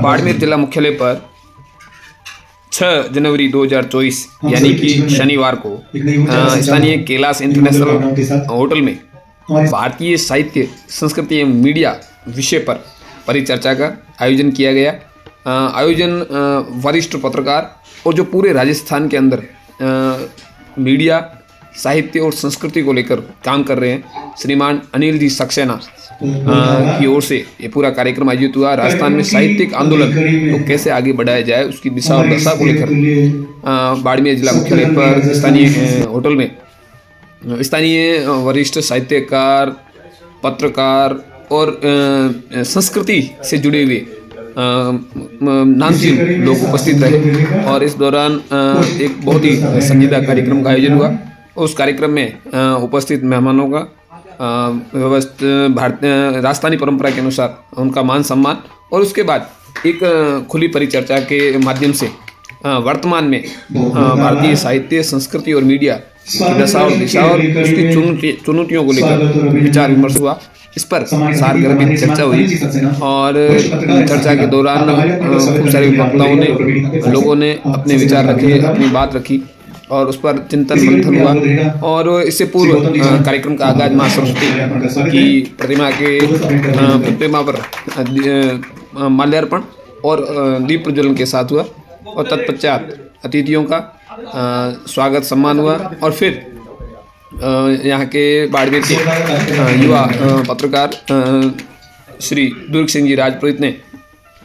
बाड़मेर जिला मुख्यालय पर 6 जनवरी 2024 यानी कि शनिवार को स्थानीय कैलाश इंटरनेशनल होटल में भारतीय साहित्य, संस्कृति एवं मीडिया विषय पर परिचर्चा का आयोजन किया गया। आयोजन वरिष्ठ पत्रकार और जो पूरे राजस्थान के अंदर मीडिया, साहित्य और संस्कृति को लेकर काम कर रहे हैं, श्रीमान अनिल जी सक्सेना की ओर से ये पूरा कार्यक्रम आयोजित हुआ। राजस्थान में साहित्यिक आंदोलन को कैसे आगे बढ़ाया जाए उसकी दिशा और दशा को लेकर बाड़मेर जिला मुख्यालय पर स्थानीय होटल में स्थानीय वरिष्ठ साहित्यकार, पत्रकार और संस्कृति से जुड़े हुए नामचीन लोग उपस्थित रहे और इस दौरान एक बहुत ही संजीदा कार्यक्रम का आयोजन हुआ। उस कार्यक्रम में उपस्थित मेहमानों का भारतीय राजस्थानी परंपरा के अनुसार उनका मान सम्मान और उसके बाद एक खुली परिचर्चा के माध्यम से वर्तमान में भारतीय साहित्य, संस्कृति और मीडिया की दशा और दिशा और उसकी चुनौतियों को लेकर विचार विमर्श हुआ। इस पर सारगर्भित चर्चा हुई और चर्चा के दौरान खूब सारे वक्ताओं ने, लोगों ने अपने विचार रखे, अपनी बात रखी और उस पर चिंतन मंथन हुआ। और इससे पूर्व कार्यक्रम का आगाज मां सरस्वती की प्रतिमा पर माल्यार्पण और दीप प्रज्वलन के साथ हुआ और तत्पश्चात अतिथियों का स्वागत सम्मान हुआ और फिर यहाँ के बाड़मेर के युवा पत्रकार श्री दुर्ग सिंह जी राजपुरोहित ने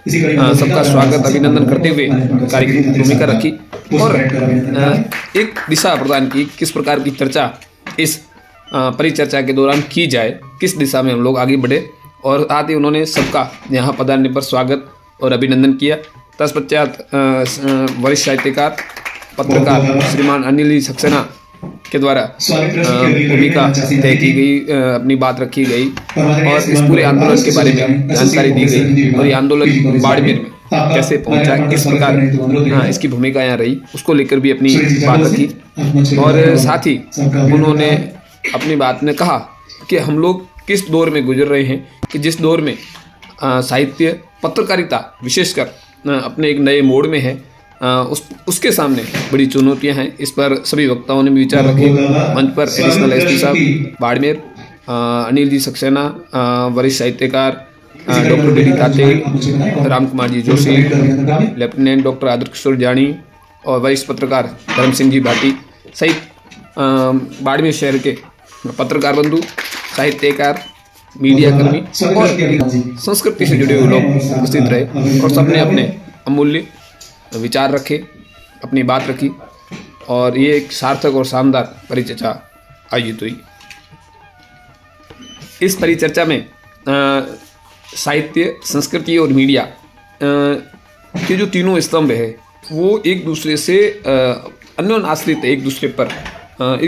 सबका स्वागत अभिनंदन करते हुए कार्यक्रम की भूमिका रखी और एक दिशा प्रदान की किस प्रकार की चर्चा इस परिचर्चा के दौरान की जाए, किस दिशा में हम लोग आगे बढ़े और साथ ही उन्होंने सबका यहाँ पधारने पर स्वागत और अभिनंदन किया। तत्पश्चात वरिष्ठ साहित्यकार, पत्रकार श्रीमान अनिल जी सक्सेना के द्वारा भूमिका तय की गई, अपनी बात रखी गई और इस पूरे आंदोलन के बारे में जानकारी दी गई और ये आंदोलन बाड़मेर में कैसे पहुंचा, किस प्रकार इसकी भूमिका यहाँ रही, उसको लेकर भी अपनी बात रखी। और साथ ही उन्होंने अपनी बात में कहा कि हम लोग किस दौर में गुजर रहे हैं कि जिस दौर में साहित्य, पत्रकारिता विशेषकर अपने एक नए मोड़ में है, उसके सामने बड़ी चुनौतियां हैं। इस पर सभी वक्ताओं ने भी विचार रखे। मंच पर एडिशनल एसपी साहब बाड़मेर अनिल जी सक्सेना, वरिष्ठ साहित्यकार डॉक्टर डी ताते, राम कुमार जी जोशी, लेफ्टिनेंट डॉक्टर आदर किशोर जानी और वरिष्ठ पत्रकार धर्म सिंह जी भाटी सहित बाड़मेर शहर के पत्रकार बंधु, साहित्यकार, मीडिया कर्मी और संस्कृति से जुड़े हुए लोग उपस्थित रहे और सबने अपने अमूल्य विचार रखे, अपनी बात रखी और ये एक सार्थक और शानदार परिचर्चा आयोजित हुई। इस परिचर्चा में साहित्य, संस्कृति और मीडिया के जो तीनों स्तंभ है वो एक दूसरे से अन्योन्याश्रित है, एक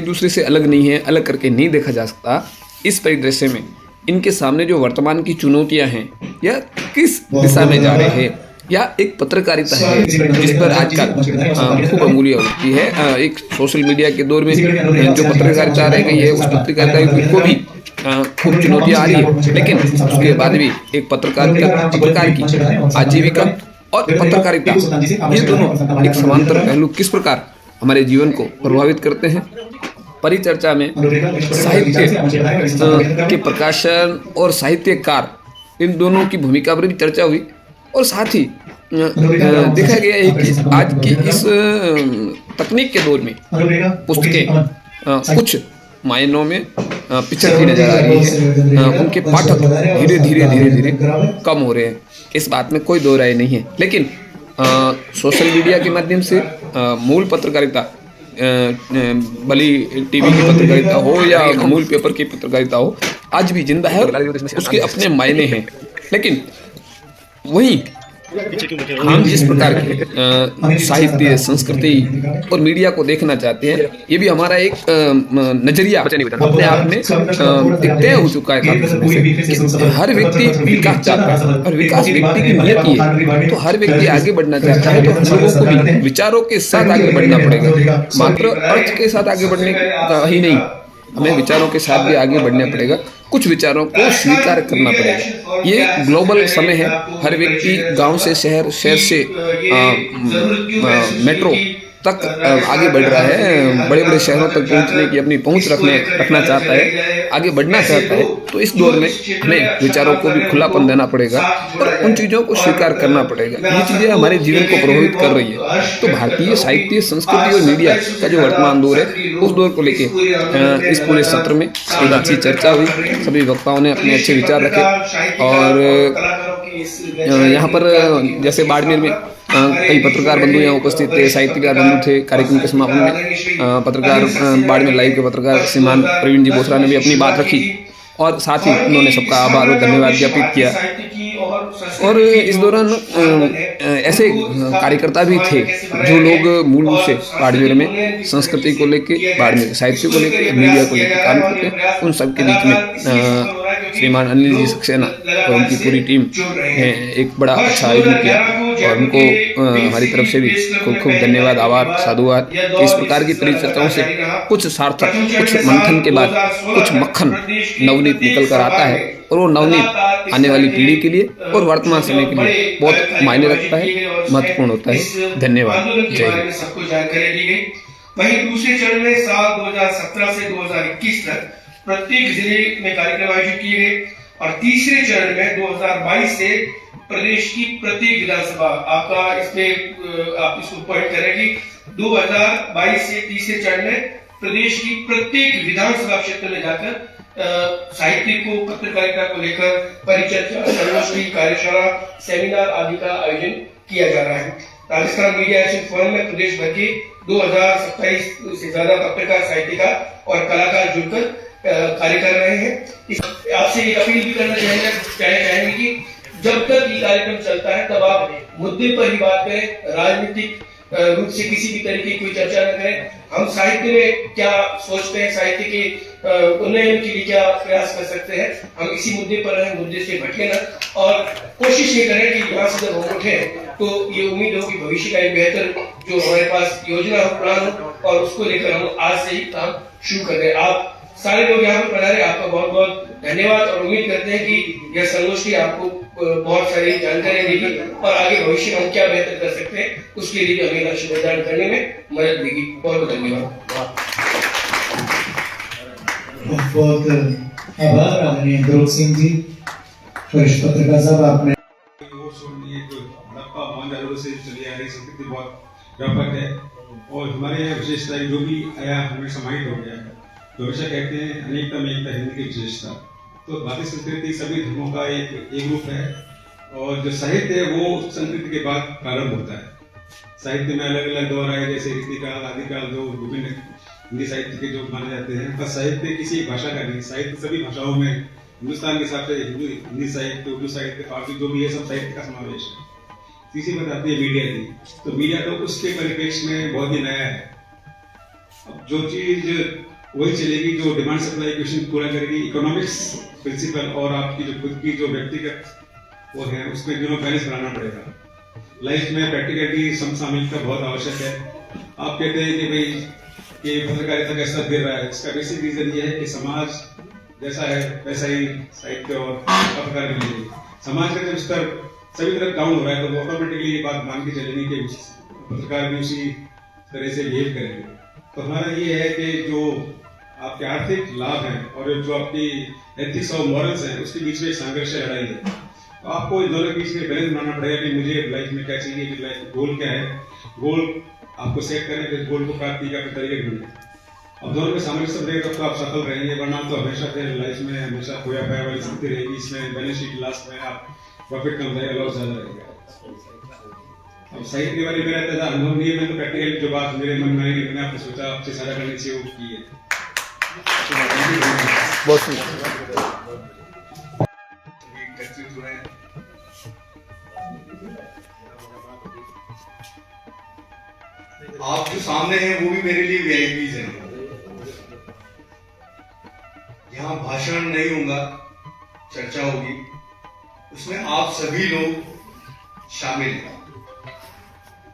दूसरे से अलग नहीं है, अलग करके नहीं देखा जा सकता। इस परिदृश्य में इनके सामने जो वर्तमान की चुनौतियां हैं या किस दिशा में जा रहे हैं या एक पत्रकारिता है जिस पर आजकल खूब अमूल्य होती है। एक सोशल मीडिया के दौर में जो पत्रकारिता रह गई है उस पत्रकारिता को भी खूब चुनौतियां आ रही है, लेकिन उसके बाद भी एक पत्रकार की आजीविका और पत्रकारिता ये दोनों एक समांतर पहलू किस प्रकार हमारे जीवन को प्रभावित करते हैं। परिचर्चा में साहित्य के प्रकाशन और साहित्यकार इन दोनों की भूमिका पर भी चर्चा हुई और साथ ही देखा गया है कि आज की इस तकनीक के दौर में पुस्तकें कुछ मायनों में पिछड़ती नजर आ रही है, उनके पाठक धीरे धीरे कम हो रहे हैं। इस बात में कोई दो राय नहीं है, लेकिन सोशल मीडिया के माध्यम से मूल पत्रकारिता, भली टीवी की पत्रकारिता हो या मूल पेपर की पत्रकारिता हो, आज भी जिंदा है, उसके अपने मायने हैं। लेकिन वहीं हम जिस प्रकार के साहित्य, संस्कृति और मीडिया को देखना चाहते हैं, ये भी हमारा एक नजरिया अपने आप में एक तय हो चुका है काफी समय से। हर व्यक्ति विकास चाहता है और विकास व्यक्ति की नियति है, तो हर व्यक्ति आगे बढ़ना चाहता है, तो हम लोगों को भी विचारों के साथ आगे बढ़ना पड़ेगा, मात्र अर्थ के साथ आगे बढ़ने का ही नहीं, हमें विचारों के साथ भी आगे बढ़ना पड़ेगा। कुछ विचारों को स्वीकार करना पड़ेगा। ये ग्लोबल समय है, हर व्यक्ति गांव से शहर, शहर से मेट्रो तक आगे बढ़ रहा है, बड़े बड़े शहरों तक पहुंचने की अपनी पहुंच रखना चाहता है, आगे बढ़ना चाहता है। तो इस दौर में हमें विचारों को भी खुलापन देना पड़ेगा और उन चीज़ों को स्वीकार करना पड़ेगा। ये चीज़ें हमारे जीवन को प्रभावित कर रही है। तो भारतीय साहित्य, संस्कृति और मीडिया का जो वर्तमान दौर है, उस दौर को लेके इस पूरे सत्र में एक अच्छी चर्चा हुई। सभी वक्ताओं ने अपने अच्छे विचार रखे और यहाँ पर जैसे बाड़मेर में कई पत्रकार बंधु यहाँ उपस्थित थे, साहित्यकार बंधु थे। कार्यक्रम के समापन में पत्रकार बाड़मेर लाइव के पत्रकार श्रीमान प्रवीण जी बोथरा ने भी अपनी बात रखी और साथ ही उन्होंने सबका आभार और धन्यवाद ज्ञापित किया। और इस दौरान ऐसे कार्यकर्ता भी थे जो लोग मूल रूप से बाड़मेर में संस्कृति को लेके, बाड़मेर साहित्य को लेके, मीडिया को लेकर काम करते हैं। उन सब के बीच में श्रीमान अनिल जी सक्सेना और उनकी पूरी टीम ने एक बड़ा अच्छा आयोजन किया और उनको हमारी तरफ से भी खूब खूब धन्यवाद, आभार, साधुवाद। इस प्रकार की परिचर्चाओं से कुछ सार्थक, कुछ मंथन के बाद कुछ मक्खन नवनीत निकल कर आता है और वो नवनीत आने वाली पीढ़ी के लिए और वर्तमान समय के लिए बहुत मायने रखता है, महत्वपूर्ण होता है। धन्यवाद, जय हिंद। सबको जानकारी दी गई। वहीं दूसरे चरण में साल 2017 से 2021 तक प्रत्येक जिले में कार्यक्रम आयोजित किए गए और तीसरे चरण में 2022 से प्रदेश की प्रत्येक विधानसभा, आपका इसमें आप इसको पॉइंट करें कि 2022 से तीसरे चरण में प्रदेश की प्रत्येक विधानसभा क्षेत्र में जाकर साहित्य को, पत्रकारिता को लेकर परिचर्चा, संगोष्ठी, कार्यशाला, सेमिनार आदि का आयोजन किया जा रहा है। राजस्थान मीडिया एक्शन फोरम में प्रदेश भर के 2027 से ज्यादा पत्रकार, साहित्यकार और कलाकार जुड़कर कार्य कर रहे हैं। आपसे एक अपील भी करना चाहेंगे कि जब तक ये कार्यक्रम चलता है तब आप मुद्दे पर ही बात करें, राजनीतिक रूप से किसी भी तरीके की कोई चर्चा न करें। हम साहित्य में क्या सोचते हैं, साहित्य के उन्नयन के लिए क्या प्रयास कर सकते हैं, हम इसी मुद्दे पर रहें, मुद्दे से भटके ना और कोशिश ये करें कि यहाँ से जब हम उठे तो ये उम्मीद हो कि भविष्य का एक बेहतर जो हमारे पास योजना हो, प्लान हो और उसको लेकर हम आज से ही काम शुरू कर दें। आप सारे लोग यहाँ पर पधारे, आपका बहुत बहुत धन्यवाद और उम्मीद करते हैं कि यह संगोष्ठी आपको बहुत सारी जानकारी देगी और आगे भविष्य में हम क्या बेहतर कर सकते हैं उसके लिए हमें लक्ष्य निर्धारण करने में मदद देगी। बहुत बहुत धन्यवाद। बहुत आभार आदरणीय ध्रुव सिंह जी, वरिष्ठ पत्रकार साहब। आपने से चली आ रही संस्कृति बहुत व्यापक है और हमारे यहाँ विशेषता जो भी आया हमें समाहित हो गया है। तो हमेशा कहते हैं अनेकता में एकता हिंदी की विशेषता। तो भारतीय संस्कृति सभी धर्मों का एक रूप है और जो साहित्य है वो संस्कृति के बाद प्रारंभ होता है। साहित्य में अलग अलग दौर आए, जैसे रीतिकाल, आदिकाल, जो विभिन्न हिंदी साहित्य के जो माने जाते हैं। पर साहित्य किसी भाषा का नहीं, साहित्य सभी भाषाओं में हिंदुस्तान के हिसाब से हिंदी साहित्य, उर्दू साहित्य, फारसी जो भी है सब साहित्य का समावेश है। तीसरी बात आती है मीडिया की। तो मीडिया तो उसके परिप्रेक्ष्य में बहुत ही नया है। अब जो चीज वही चलेगी जो डिमांड सप्लाई इक्वेशन पूरा करेगी, इकोनॉमिक्स प्रिंसिपल और आपकी जो खुद की जो व्यक्तिगत वो है उसमें दोनों बैलेंस बनाना पड़ेगा। लाइफ में प्रैक्टिकलिटी समसामयिकता बहुत आवश्यक है। आप कहते हैं कि भाई ये पत्रकारिता का स्तर गिर रहा है, इसका बेसिक रीजन ये है कि समाज जैसा है वैसा ही साहित्य और पत्रकार मिलेगी। समाज का जब स्तर सभी तरफ डाउन हो रहा है तो ऑटोमेटिकली ये बात मान के चलेंगे कि पत्रकार भी उसी तरह से बिहेव करेंगे। तो हमारा ये है कि जो आपके आर्थिक लाभ हैं और जो आपकी एथिक्स और मॉरल्स हैं उसके बीच में एक संघर्ष लड़ाई है। तो आपको इन दोनों के बीच में बैलेंस बनाना पड़ेगा कि मुझे लाइफ में क्या चाहिए, कि लाइफ गोल क्या है। गोल आपको सेट करें फिर गोल को प्राप्ति का तरीके ढूंढें। अब दोनों में सामंजस्य रहेगा तब तो आप सफल रहेंगे, वरना तो हमेशा फिर लाइफ में हमेशा खोया पाया वाली स्थिति रहेगी। इसमें बैलेंस शीट लास्ट में आप प्रॉफिट कम रहेगा, लॉस ज्यादा रहेगा। अब साहित्य वाले मेरा इतना अनुभव नहीं है, मैं तो प्रैक्टिकली जो बात मेरे मन में आई मैंने आपको सोचा आपसे साझा करने से वो की है। आप जो सामने हैं वो भी मेरे लिए वीआईपीज हैं। यहाँ भाषण नहीं होगा, चर्चा होगी, उसमें आप सभी लोग शामिल हैं।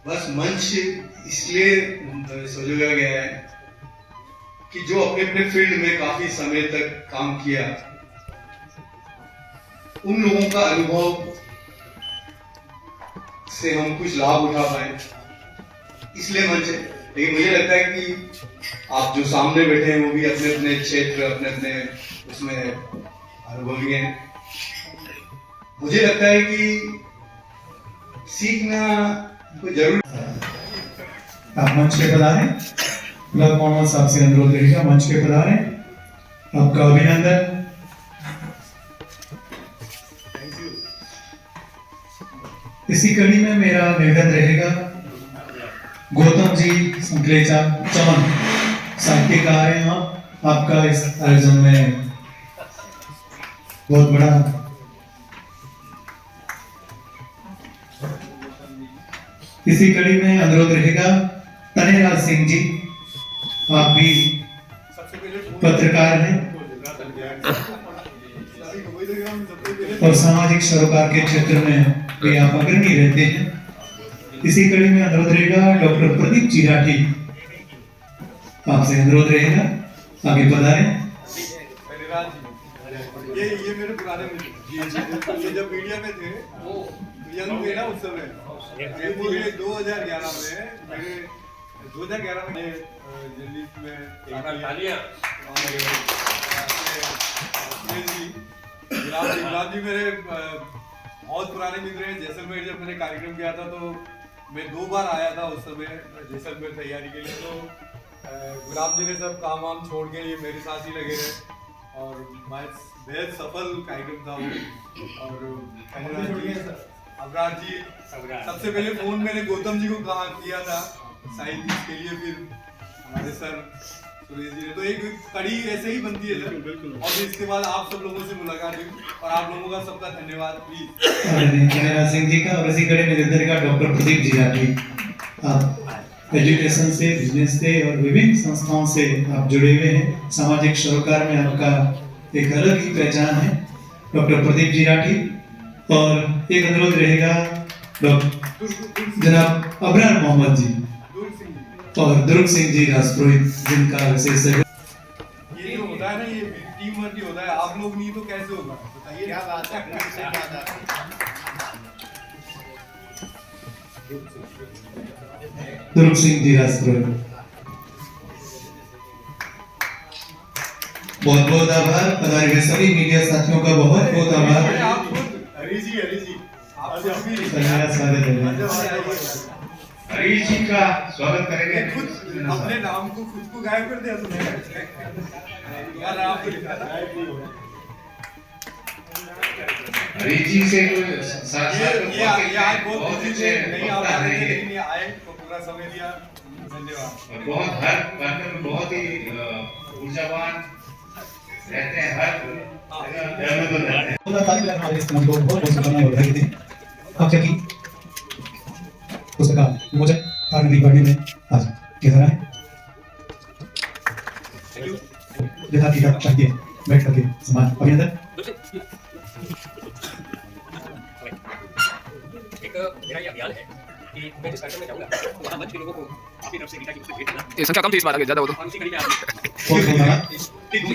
बस मंच इसलिए सजाया गया है कि जो अपने अपने फील्ड में काफी समय तक काम किया उन लोगों का अनुभव से हम कुछ लाभ उठा पाए, इसलिए मंच है। लेकिन मुझे लगता है कि आप जो सामने बैठे हैं वो भी अपने अपने क्षेत्र, अपने अपने उसमें अनुभवी हैं। मुझे लगता है कि सीखना कोई जरूरी। आप मंच पे पधारें। गुलाब मोहम्मद साहब से अनुरोध रहेगा, मंच पे पधारें। आपका अभिनंदन। इसी कड़ी में मेरा निवेदन रहेगा, गौतम जी संकलेचा चमन साहित्यकार हैं आप, आपका इस आयोजन में बहुत बड़ा इसी कड़ी में अनुरोध रहेगा, तनेराज सिंह जी आप भी पत्रकार हैं और सामाजिक सरोकार के क्षेत्र में भी आप अग्रणी रहते हैं। इसी कड़ी में अनुरोध रहेगा डॉक्टर प्रदीप जी राठी, आपसे अनुरोध रहेगा आगे पधारें। ये मेरे पुराने मित्र, ये जब मीडिया में थे वो यंग थे ना उस समय, ये पूरे 2011 में मेरे 2011 में जर्नलिस्ट में गुलाब जी मेरे बहुत पुराने मित्र हैं। जैसलमेर जब मैंने कार्यक्रम किया था तो मैं 2 बार आया था उस समय जैसलमेर तैयारी के लिए। तो गुलाब जी ने सब काम वाम छोड़ के ये मेरे साथ ही लगे रहे और बेहद सफल कार्यक्रम था वो। और अबरार जी सबसे पहले फोन मैंने गौतम जी को कहा किया था साहित्य के लिए, फिर हमारे सर सुरेश जी ने। तो एक कड़ी ऐसे ही बनती है सर, और फिर इसके बाद आप सब लोगों से मुलाकात हुई और आप लोगों का सबका धन्यवाद। प्लीज तनेराज सिंह जी का और इसी कड़ी में निवेदन का डॉक्टर प्रदीप जी राठी, आप एजुकेशन से, बिजनेस से और विभिन्न संस्थाओं से आप जुड़े हुए हैं। सामाजिक सरोकार में आपका एक अलग ही पहचान है, डॉक्टर प्रदीप जी राठी। और एक अनुरोध रहेगा जनाब अबरार मोहम्मद जी और दुर्ग सिंह जी राजपुरोहित, जिनका विशेष ये जो होता है ना, ये टीम वर्क ही होता है। आप लोग नहीं तो कैसे होगा, बताइए। क्या बात है। दुर्ग सिंह जी राजपुरोहित, बहुत बहुत आभार। पधारे हुए सभी मीडिया साथियों का बहुत बहुत आभार। हरी जी आप स्वागत है। हरीश जी का स्वागत करेंगे। खुद अपने नाम को खुद को गायब कर दिया तुमने यार, आपको लिखा था। हरीश जी से ये आज बहुत अच्छे नहीं आ रहे थे, लेकिन ये आए तो पूरा समय दिया, धन्यवाद। बहुत हर वर्ग में बहुत ही ऊर्जावान रहते हैं, हर आपका की पुस्तक विमोचन कार्य पढ़ने में आज किधर है यथार्थी का चाहिए बैठ करके समान अभिनंदन। एक मेरा ये अभियान है कि मैं जिस कार्यक्रम में जाऊंगा वहां मंच के लोगों को आपकी तरफ से गीता की पुस्तक भेज देना। ये संख्या कम थी इस बार, आगे ज्यादा हो तो उसी कड़ी में आप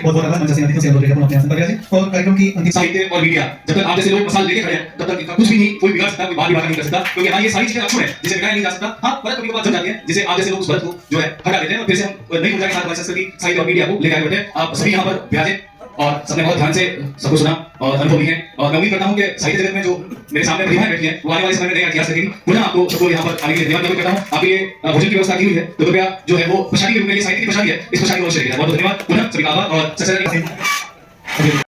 बहुत बहुत मंच से अतिथि से अनुरोध अपने आसन पर बैठिए। और कार्यक्रम की अंतिम साहित्य और मीडिया, जब तक आप जैसे लोग मसाल लेके खड़े हैं तब तक इनका कुछ भी नहीं, कोई बिगाड़ सकता, कोई बाहर नहीं कर सकता, क्योंकि हाँ ये सारी चीजें अक्षुण है जिसे मिटाया नहीं जा सकता। हाँ परत कभी कभार जम जाती है, जिसे आप जैसे लोग उस परत को जो है हटा देते हैं और फिर से हम नई ऊर्जा के साथ संस्कृति, साहित्य और मीडिया को लेकर आगे बढ़ते हैं। आप सभी यहाँ पर विराजे और सबने बहुत ध्यान से सबको सुना और अनुभवी हैं, और मैं उम्मीद करता हूँ कि साहित्य जगत में जो मेरे सामने प्रतिभाएं बैठी हैं वो आने वाले समय में नया इतिहास लिखेंगी। पुनः आपको सबको यहाँ पर आने के लिए धन्यवाद करता हूँ। आपके लिए भोजन की व्यवस्था की हुई है, तो कृपया जो है वो प्रसादी के रूप में, ये साहित्य की प्रसादी है, इस प्रसादी को अवश्य लेकर बहुत बहुत धन्यवाद। पुनः सभी का आभार और